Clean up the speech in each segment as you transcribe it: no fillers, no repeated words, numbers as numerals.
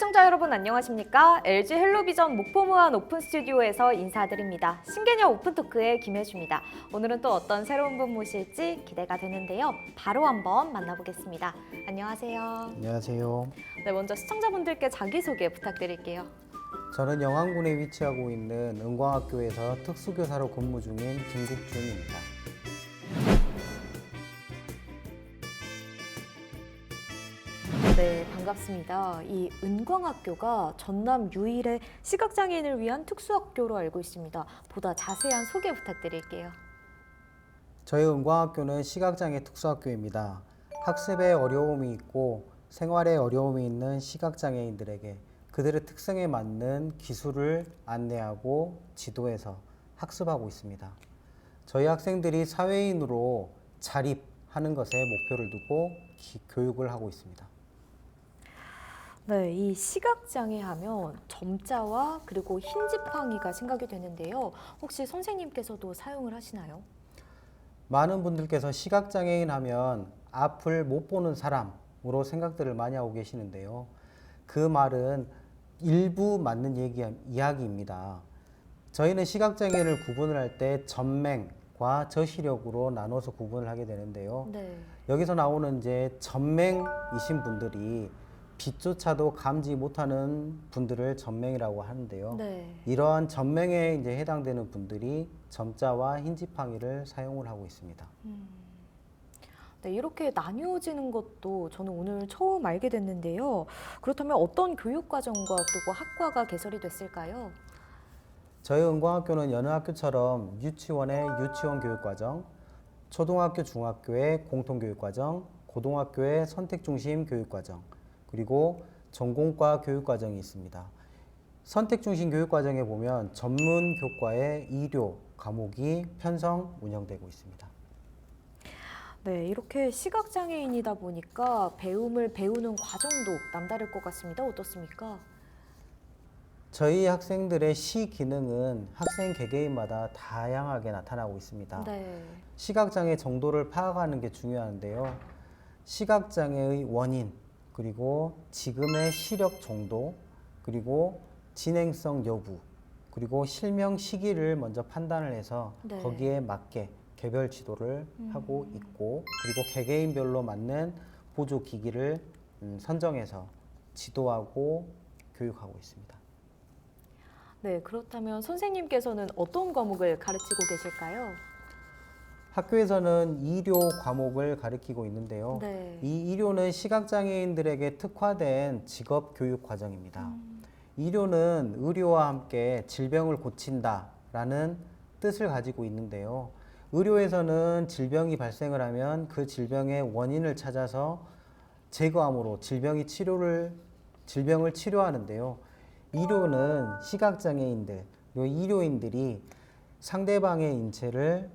시청자 여러분 안녕하십니까? LG 헬로비전 목포무한 오픈 스튜디오에서 인사드립니다. 신개념 오픈토크의 김혜주입니다. 오늘은 또 어떤 새로운 분 모실지 기대가 되는데요. 바로 한번 만나보겠습니다. 안녕하세요. 안녕하세요. 네, 먼저 시청자분들께 자기소개 부탁드릴게요. 저는 영암군에 위치하고 있는 은광학교에서 특수교사로 근무 중인 김국준입니다. 네, 반갑습니다. 이 은광학교가 전남 유일의 시각장애인을 위한 특수학교로 알고 있습니다. 보다 자세한 소개 부탁드릴게요. 저희 은광학교는 시각장애 특수학교입니다. 학습에 어려움이 있고 생활에 어려움이 있는 시각장애인들에게 그들의 특성에 맞는 기술을 안내하고 지도해서 학습하고 있습니다. 저희 학생들이 사회인으로 자립하는 것에 목표를 두고 교육을 하고 있습니다. 네, 이 시각장애 하면 점자와 그리고 흰 지팡이가 생각이 되는데요. 혹시 선생님께서도 사용을 하시나요? 많은 분들께서 시각장애인 하면 앞을 못 보는 사람으로 생각들을 많이 하고 계시는데요. 그 말은 일부 맞는 이야기입니다. 저희는 시각장애를 구분을 할 때 전맹과 저시력으로 나눠서 구분을 하게 되는데요. 네. 여기서 나오는 이제 전맹이신 분들이 빛조차도 감지 못하는 분들을 전맹이라고 하는데요. 네. 이러한 전맹에 이제 해당되는 분들이 점자와 흰지팡이를 사용을 하고 있습니다. 네, 이렇게 나뉘어지는 것도 저는 오늘 처음 알게 됐는데요. 그렇다면 어떤 교육과정과 그리고 학과가 개설이 됐을까요? 저희 은광학교는 여느 학교처럼 유치원의 유치원 교육과정, 초등학교, 중학교의 공통교육과정, 고등학교의 선택중심 교육과정, 그리고 전공과 교육과정이 있습니다. 선택중심 교육과정에 보면 전문 교과의 이료 과목이 편성 운영되고 있습니다. 네, 이렇게 시각장애인이다 보니까 배움을 배우는 과정도 남다를 것 같습니다. 어떻습니까? 저희 학생들의 시 기능은 학생 개개인마다 다양하게 나타나고 있습니다. 네. 시각장애 정도를 파악하는 게 중요한데요. 시각장애의 원인, 그리고 지금의 시력 정도, 그리고 진행성 여부, 그리고 실명 시기를 먼저 판단을 해서 네. 거기에 맞게 개별 지도를 하고 있고, 그리고 개개인별로 맞는 보조 기기를 선정해서 지도하고 교육하고 있습니다. 네, 그렇다면 선생님께서는 어떤 과목을 가르치고 계실까요? 학교에서는 이료 과목을 가르치고 있는데요. 네. 이 이료는 시각장애인들에게 특화된 직업 교육 과정입니다. 이료는 의료와 함께 질병을 고친다라는 뜻을 가지고 있는데요. 의료에서는 질병이 발생을 하면 그 질병의 원인을 찾아서 제거함으로 질병을 치료하는데요. 이료는 시각장애인들, 이료인들이 상대방의 인체를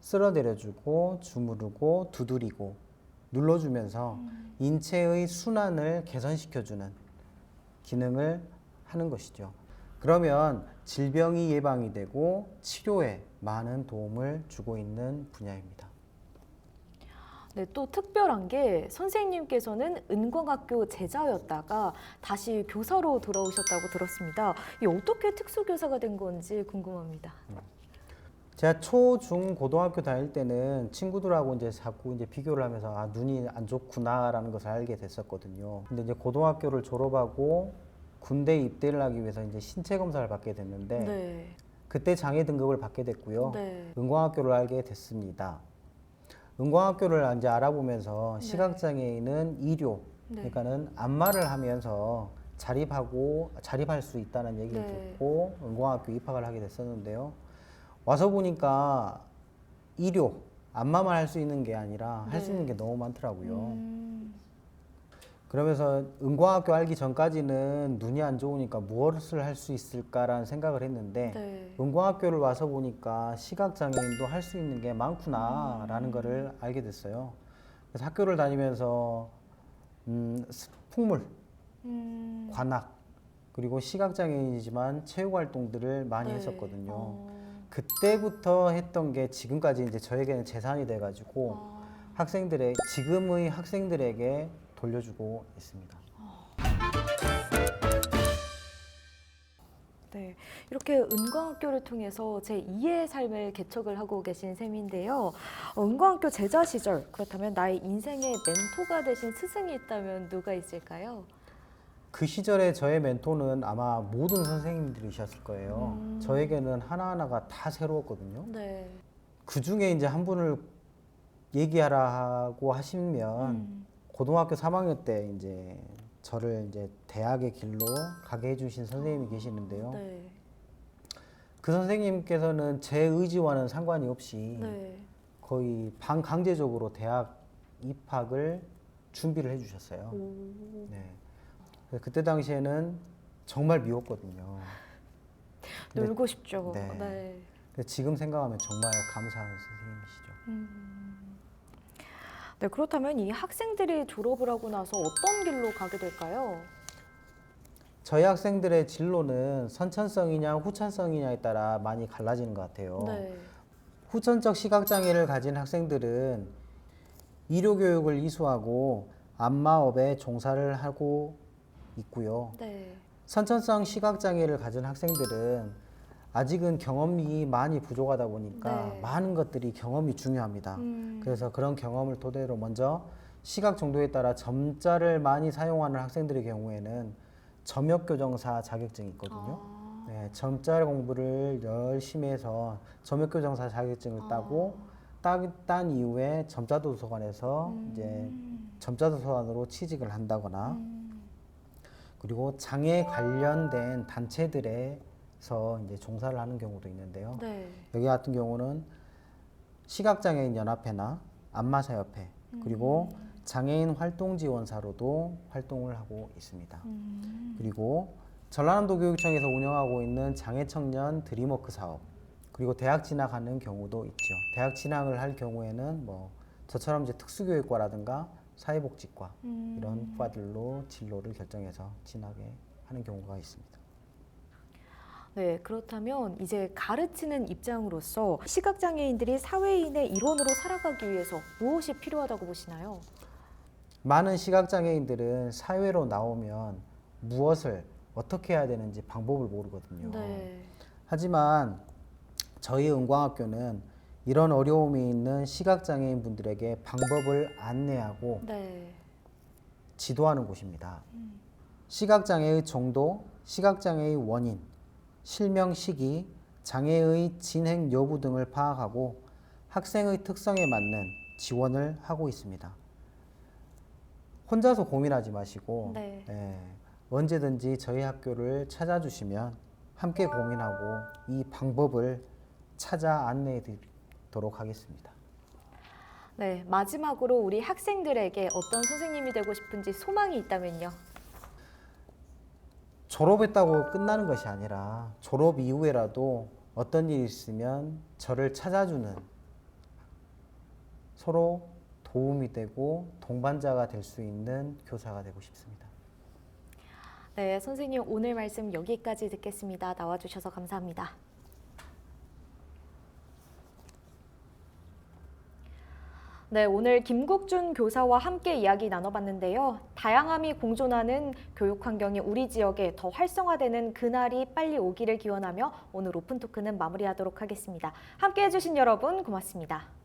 쓸어내려주고 주무르고 두드리고 눌러주면서 인체의 순환을 개선시켜주는 기능을 하는 것이죠. 그러면 질병이 예방이 되고 치료에 많은 도움을 주고 있는 분야입니다. 네, 또 특별한 게 선생님께서는 은광학교 제자였다가 다시 교사로 돌아오셨다고 들었습니다. 이 어떻게 특수교사가 된 건지 궁금합니다. 제가 초, 중, 고등학교 다닐 때는 친구들하고 이제 자꾸 이제 비교를 하면서 아, 눈이 안 좋구나라는 것을 알게 됐었거든요. 근데 이제 고등학교를 졸업하고 군대 입대를 하기 위해서 이제 신체 검사를 받게 됐는데 네. 그때 장애 등급을 받게 됐고요. 네. 은광학교를 알게 됐습니다. 은광학교를 이제 알아보면서 네. 시각장애인은 이료, 네. 그러니까는 안마를 하면서 자립할 수 있다는 얘기를 네. 듣고 은광학교 입학을 하게 됐었는데요. 와서 보니까 이료, 안마만 할 수 있는 게 아니라 할 수 있는 게 너무 많더라고요. 그러면서 은광학교 알기 전까지는 눈이 안 좋으니까 무엇을 할 수 있을까라는 생각을 했는데 네. 은광학교를 와서 보니까 시각장애인도 할 수 있는 게 많구나라는 거를 알게 됐어요. 그래서 학교를 다니면서 풍물, 관악, 그리고 시각장애인이지만 체육활동들을 많이 네. 했었거든요. 그때부터 했던 게 지금까지 이제 저에게는 재산이 돼가지고 지금의 학생들에게 돌려주고 있습니다. 네, 이렇게 은광학교를 통해서 제2의 삶을 개척을 하고 계신 셈인데요. 은광학교 제자 시절, 그렇다면 나의 인생의 멘토가 되신 스승이 있다면 누가 있을까요? 그 시절에 저의 멘토는 아마 모든 선생님들이셨을 거예요. 저에게는 하나하나가 다 새로웠거든요. 네. 그 중에 이제 한 분을 얘기하라고 하시면 고등학교 3학년 때 이제 저를 이제 대학의 길로 가게 해주신 선생님이 계시는데요. 네. 그 선생님께서는 제 의지와는 상관이 없이 네. 거의 반강제적으로 대학 입학을 준비를 해주셨어요. 오. 네. 그때 당시에는 정말 미웠거든요. 근데 놀고 싶죠. 네. 네. 지금 생각하면 정말 감사한 선생님이시죠. 네, 그렇다면 이 학생들이 졸업을 하고 나서 어떤 길로 가게 될까요? 저희 학생들의 진로는 선천성이냐 후천성이냐에 따라 많이 갈라지는 것 같아요. 네. 후천적 시각장애를 가진 학생들은 의료교육을 이수하고 안마업에 종사를 하고 있고요. 네. 선천성 시각장애를 가진 학생들은 아직은 경험이 많이 부족하다 보니까 네. 많은 것들이 경험이 중요합니다. 그래서 그런 경험을 토대로 먼저 시각 정도에 따라 점자를 많이 사용하는 학생들의 경우에는 점역교정사 자격증이 있거든요. 네, 점자 공부를 열심히 해서 점역교정사 자격증을 따고 딴 이후에 점자도서관에서 이제 점자도서관으로 취직을 한다거나 그리고 장애 관련된 단체들에서 이제 종사를 하는 경우도 있는데요. 네. 여기 같은 경우는 시각장애인 연합회나 안마사협회 그리고 장애인 활동지원사로도 활동을 하고 있습니다. 그리고 전라남도 교육청에서 운영하고 있는 장애청년 드림워크 사업 그리고 대학 진학하는 경우도 있죠. 대학 진학을 할 경우에는 뭐 저처럼 이제 특수교육과라든가 사회복지과 이런 과들로 진로를 결정해서 진학에 하는 경우가 있습니다. 네, 그렇다면 이제 가르치는 입장으로서 시각장애인들이 사회인의 일원으로 살아가기 위해서 무엇이 필요하다고 보시나요? 많은 시각장애인들은 사회로 나오면 무엇을 어떻게 해야 되는지 방법을 모르거든요. 네. 하지만 저희 은광학교는 이런 어려움이 있는 시각장애인 분들에게 방법을 안내하고 네. 지도하는 곳입니다. 시각장애의 정도, 시각장애의 원인, 실명 시기, 장애의 진행 여부 등을 파악하고 학생의 특성에 맞는 지원을 하고 있습니다. 혼자서 고민하지 마시고 네. 언제든지 저희 학교를 찾아주시면 함께 고민하고 이 방법을 찾아 안내해 드리도록 하겠습니다. 네, 마지막으로 우리 학생들에게 어떤 선생님이 되고 싶은지 소망이 있다면요? 졸업했다고 끝나는 것이 아니라 졸업 이후에라도 어떤 일이 있으면 저를 찾아주는 서로 도움이 되고 동반자가 될 수 있는 교사가 되고 싶습니다. 네, 선생님 오늘 말씀 여기까지 듣겠습니다. 나와주셔서 감사합니다. 네, 오늘 김국준 교사와 함께 이야기 나눠봤는데요. 다양함이 공존하는 교육 환경이 우리 지역에 더 활성화되는 그날이 빨리 오기를 기원하며 오늘 오픈토크는 마무리하도록 하겠습니다. 함께 해주신 여러분 고맙습니다.